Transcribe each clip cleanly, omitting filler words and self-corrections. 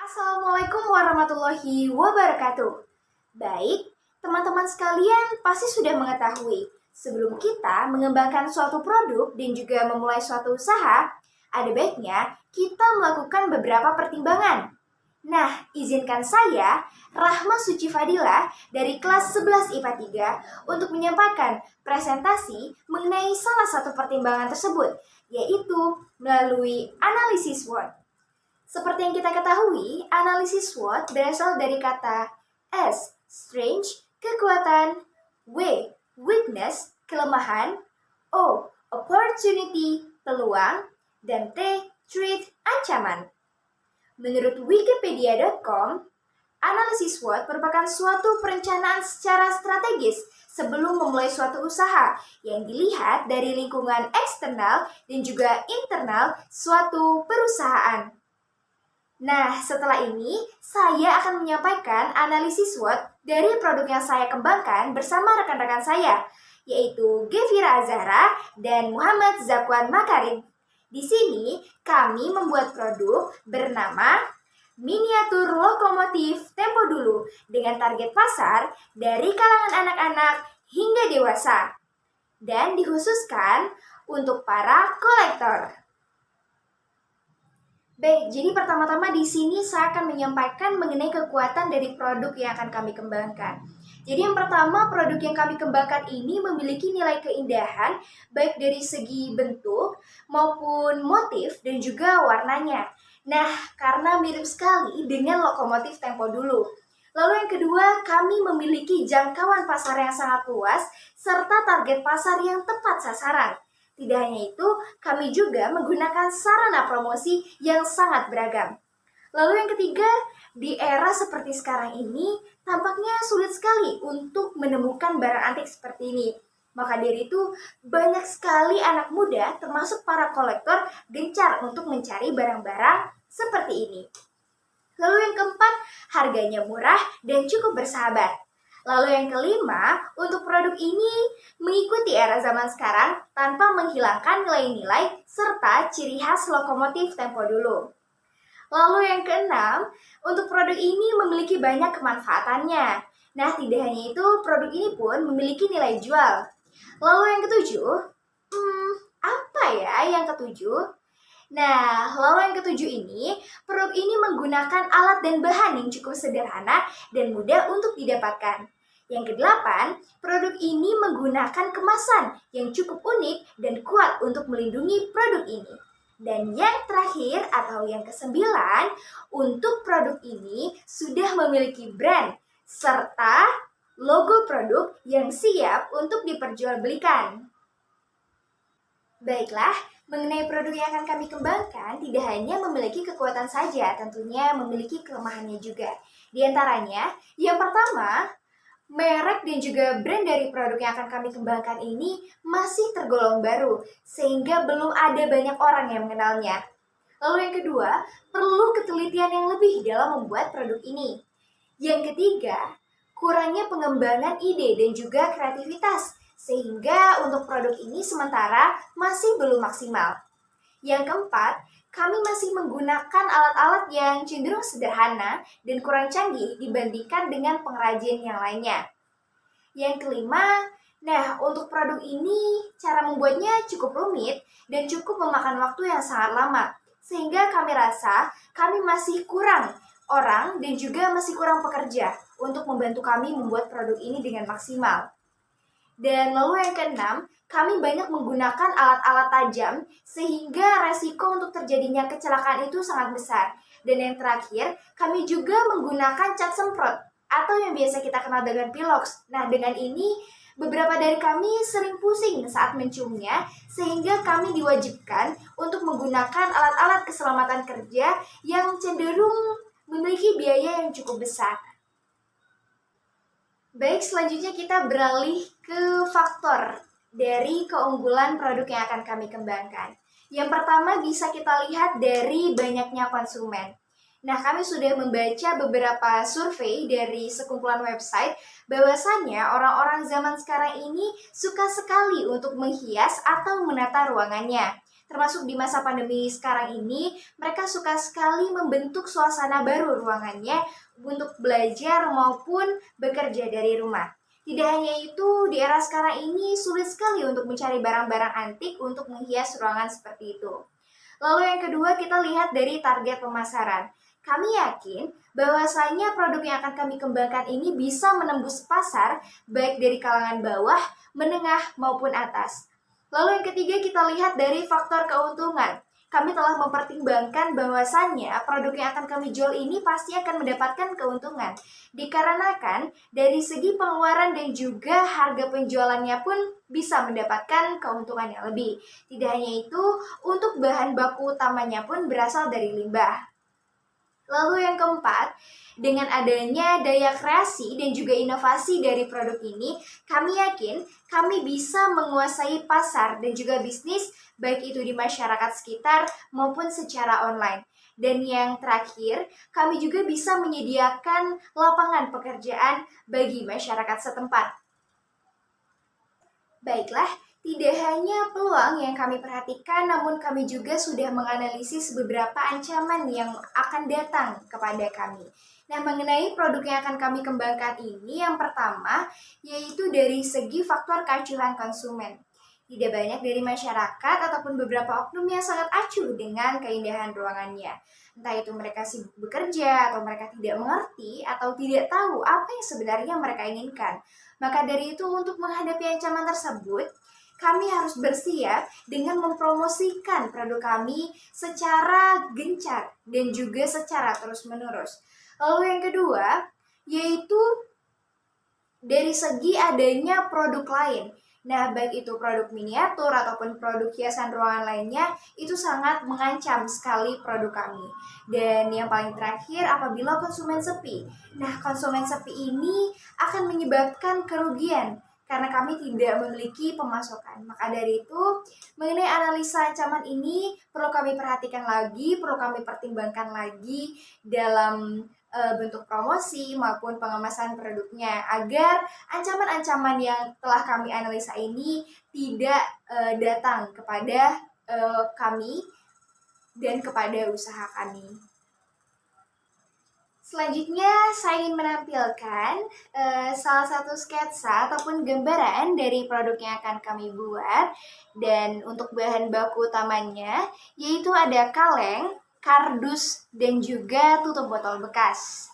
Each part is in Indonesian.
Assalamualaikum warahmatullahi wabarakatuh. Baik, teman-teman sekalian pasti sudah mengetahui, sebelum kita mengembangkan suatu produk dan juga memulai suatu usaha, ada baiknya kita melakukan beberapa pertimbangan. Nah, izinkan saya, Rahma Suci Fadila dari kelas 11 IPA 3 untuk menyampaikan presentasi mengenai salah satu pertimbangan tersebut, yaitu melalui analisis SWOT. Seperti yang kita ketahui, analisis SWOT berasal dari kata S, strength, kekuatan, W, weakness, kelemahan, O, opportunity, peluang, dan T, threat, ancaman. Menurut wikipedia.com, analisis SWOT merupakan suatu perencanaan secara strategis sebelum memulai suatu usaha yang dilihat dari lingkungan eksternal dan juga internal suatu perusahaan. Nah, setelah ini, saya akan menyampaikan analisis SWOT dari produk yang saya kembangkan bersama rekan-rekan saya, yaitu Gevira Azahra dan Muhammad Zakwan Makarim. Di sini, kami membuat produk bernama Miniatur Lokomotif Tempo Dulu dengan target pasar dari kalangan anak-anak hingga dewasa dan dikhususkan untuk para kolektor. Baik, jadi pertama-tama di sini saya akan menyampaikan mengenai kekuatan dari produk yang akan kami kembangkan. Jadi yang pertama, produk yang kami kembangkan ini memiliki nilai keindahan baik dari segi bentuk maupun motif dan juga warnanya. Nah, karena mirip sekali dengan lokomotif Tempo Dulu. Lalu yang kedua, kami memiliki jangkauan pasar yang sangat luas serta target pasar yang tepat sasaran. Tidak hanya itu, kami juga menggunakan sarana promosi yang sangat beragam. Lalu yang ketiga, di era seperti sekarang ini, tampaknya sulit sekali untuk menemukan barang antik seperti ini. Maka dari itu, banyak sekali anak muda, termasuk para kolektor, gencar untuk mencari barang-barang seperti ini. Lalu yang keempat, harganya murah dan cukup bersahabat. Lalu yang kelima, untuk produk ini mengikuti era zaman sekarang tanpa menghilangkan nilai-nilai serta ciri khas lokomotif Tempo Dulu. Lalu yang keenam, untuk produk ini memiliki banyak kemanfaatannya. Nah, tidak hanya itu, produk ini pun memiliki nilai jual. Lalu yang ketujuh, apa ya yang ketujuh? Nah, lalu yang ketujuh ini, produk ini menggunakan alat dan bahan yang cukup sederhana dan mudah untuk didapatkan. Yang kedelapan, produk ini menggunakan kemasan yang cukup unik dan kuat untuk melindungi produk ini. Dan yang terakhir atau yang kesembilan, untuk produk ini sudah memiliki brand serta logo produk yang siap untuk diperjualbelikan. Baiklah, mengenai produk yang akan kami kembangkan, tidak hanya memiliki kekuatan saja, tentunya memiliki kelemahannya juga. Di antaranya, yang pertama, merek dan juga brand dari produk yang akan kami kembangkan ini masih tergolong baru, sehingga belum ada banyak orang yang mengenalnya. Lalu yang kedua, perlu ketelitian yang lebih dalam membuat produk ini. Yang ketiga, kurangnya pengembangan ide dan juga kreativitas, sehingga untuk produk ini sementara masih belum maksimal. Yang keempat, kami masih menggunakan alat-alat yang cenderung sederhana dan kurang canggih dibandingkan dengan pengrajin yang lainnya. Yang kelima, untuk produk ini cara membuatnya cukup rumit dan cukup memakan waktu yang sangat lama, sehingga kami rasa kami masih kurang orang dan juga masih kurang pekerja untuk membantu kami membuat produk ini dengan maksimal. Dan lalu yang keenam, kami banyak menggunakan alat-alat tajam sehingga resiko untuk terjadinya kecelakaan itu sangat besar. Dan yang terakhir, kami juga menggunakan cat semprot atau yang biasa kita kenal dengan pilox. Nah, dengan ini beberapa dari kami sering pusing saat menciumnya sehingga kami diwajibkan untuk menggunakan alat-alat keselamatan kerja yang cenderung memiliki biaya yang cukup besar. Baik, selanjutnya kita beralih ke faktor dari keunggulan produk yang akan kami kembangkan. Yang pertama bisa kita lihat dari banyaknya konsumen. Nah, kami sudah membaca beberapa survei dari sekumpulan website bahwasannya orang-orang zaman sekarang ini suka sekali untuk menghias atau menata ruangannya. Termasuk di masa pandemi sekarang ini, mereka suka sekali membentuk suasana baru ruangannya untuk belajar maupun bekerja dari rumah. Tidak hanya itu, di era sekarang ini sulit sekali untuk mencari barang-barang antik untuk menghias ruangan seperti itu. Lalu yang kedua, kita lihat dari target pemasaran. Kami yakin bahwasanya produk yang akan kami kembangkan ini bisa menembus pasar baik dari kalangan bawah, menengah, maupun atas. Lalu yang ketiga, kita lihat dari faktor keuntungan. Kami telah mempertimbangkan bahwasannya produk yang akan kami jual ini pasti akan mendapatkan keuntungan. Dikarenakan dari segi pengeluaran dan juga harga penjualannya pun bisa mendapatkan keuntungan yang lebih. Tidak hanya itu, untuk bahan baku utamanya pun berasal dari limbah. Lalu yang keempat, dengan adanya daya kreasi dan juga inovasi dari produk ini, kami yakin kami bisa menguasai pasar dan juga bisnis, baik itu di masyarakat sekitar maupun secara online. Dan yang terakhir, kami juga bisa menyediakan lapangan pekerjaan bagi masyarakat setempat. Baiklah, tidak hanya peluang yang kami perhatikan, namun kami juga sudah menganalisis beberapa ancaman yang akan datang kepada kami. Nah, mengenai produk yang akan kami kembangkan ini, yang pertama yaitu dari segi faktor keacuhan konsumen. Tidak banyak dari masyarakat ataupun beberapa oknum yang sangat acuh dengan keindahan ruangannya. Entah itu mereka sibuk bekerja, atau mereka tidak mengerti, atau tidak tahu apa yang sebenarnya mereka inginkan. Maka dari itu, untuk menghadapi ancaman tersebut, kami harus bersiap dengan mempromosikan produk kami secara gencar dan juga secara terus-menerus. Lalu yang kedua, yaitu dari segi adanya produk lain. Nah, baik itu produk miniatur ataupun produk hiasan ruangan lainnya, itu sangat mengancam sekali produk kami. Dan yang paling terakhir, apabila konsumen sepi. Nah, konsumen sepi ini akan menyebabkan kerugian karena kami tidak memiliki pemasukan. Maka dari itu, mengenai analisa ancaman ini perlu kami perhatikan lagi, perlu kami pertimbangkan lagi dalam bentuk promosi maupun pengemasan produknya agar ancaman-ancaman yang telah kami analisa ini tidak datang kepada kami dan kepada usaha kami. Selanjutnya, saya ingin menampilkan salah satu sketsa ataupun gambaran dari produk yang akan kami buat. Dan untuk bahan baku utamanya, yaitu ada kaleng, kardus, dan juga tutup botol bekas.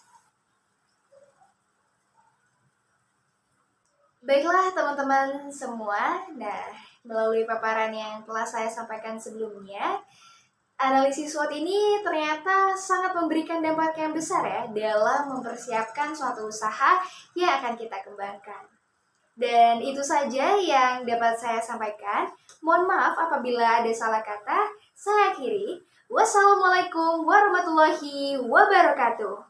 Baiklah teman-teman semua, nah melalui paparan yang telah saya sampaikan sebelumnya, analisis SWOT ini ternyata sangat memberikan dampak yang besar ya dalam mempersiapkan suatu usaha yang akan kita kembangkan. Dan itu saja yang dapat saya sampaikan. Mohon maaf apabila ada salah kata. Saya akhiri. Wassalamualaikum warahmatullahi wabarakatuh.